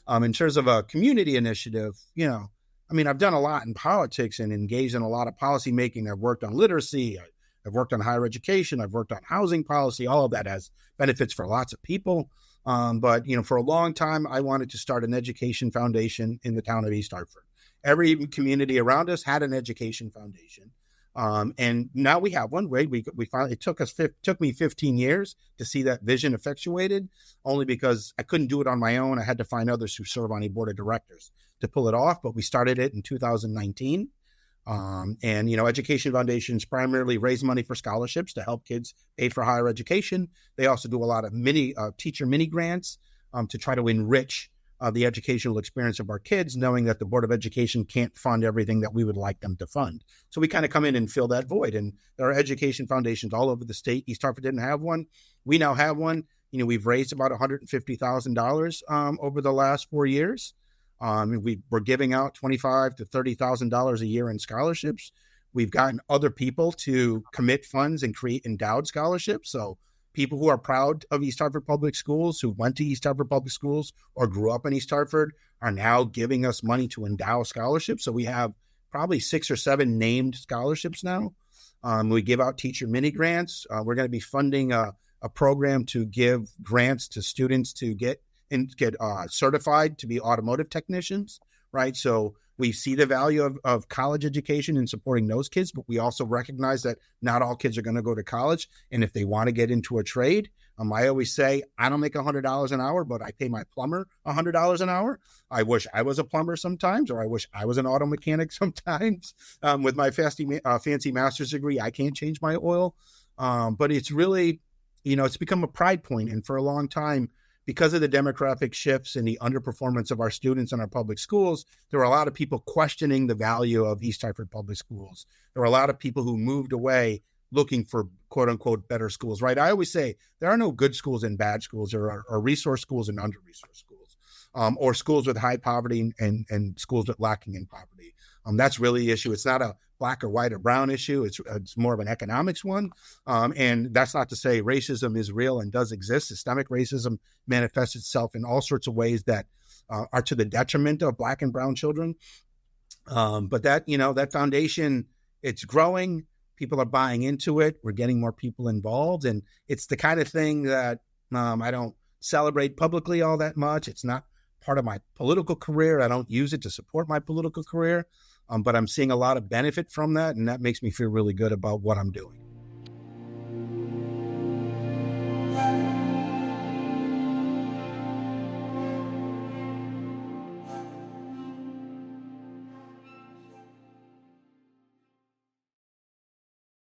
In terms of a community initiative, I mean, I've done a lot in politics and engaged in a lot of policy making. I've worked on literacy. I've worked on higher education. I've worked on housing policy. All of that has benefits for lots of people. But for a long time, I wanted to start an education foundation in the town of East Hartford. Every community around us had an education foundation. And now we have one. We finally, it took me 15 years to see that vision effectuated, only because I couldn't do it on my own. I had to find others who serve on a board of directors to pull it off. But we started it in 2019. Education foundations primarily raise money for scholarships to help kids pay for higher education. They also do a lot of teacher mini grants to try to enrich the educational experience of our kids, knowing that the Board of Education can't fund everything that we would like them to fund. So we kind of come in and fill that void. And there are education foundations all over the state. East Hartford didn't have one. We now have one. We've raised about $150,000 over the last 4 years. We're giving out $25,000 to $30,000 a year in scholarships. We've gotten other people to commit funds and create endowed scholarships. So people who are proud of East Hartford Public Schools, who went to East Hartford Public Schools or grew up in East Hartford, are now giving us money to endow scholarships. So we have probably 6 or 7 named scholarships now. We give out teacher mini grants. We're going to be funding a program to give grants to students to get certified to be automotive technicians, right? So we see the value of college education and supporting those kids, but we also recognize that not all kids are going to go to college. And if they want to get into a trade, I always say, I don't make $100 an hour, but I pay my plumber $100 an hour. I wish I was a plumber sometimes, or I wish I was an auto mechanic sometimes. With my fancy master's degree, I can't change my oil. But it's really, it's become a pride point. And for a long time, because of the demographic shifts and the underperformance of our students in our public schools, there were a lot of people questioning the value of East Hartford Public Schools. There were a lot of people who moved away looking for quote unquote better schools, right? I always say there are no good schools and bad schools. There are resource schools and under-resourced schools, or schools with high poverty and schools with lacking in poverty. That's really the issue. It's not a black or white or brown issue. It's more of an economics one. And that's not to say racism is real and does exist. Systemic racism manifests itself in all sorts of ways that are to the detriment of black and brown children. But that foundation, it's growing. People are buying into it. We're getting more people involved. And it's the kind of thing that I don't celebrate publicly all that much. It's not part of my political career. I don't use it to support my political career. But I'm seeing a lot of benefit from that, and that makes me feel really good about what I'm doing.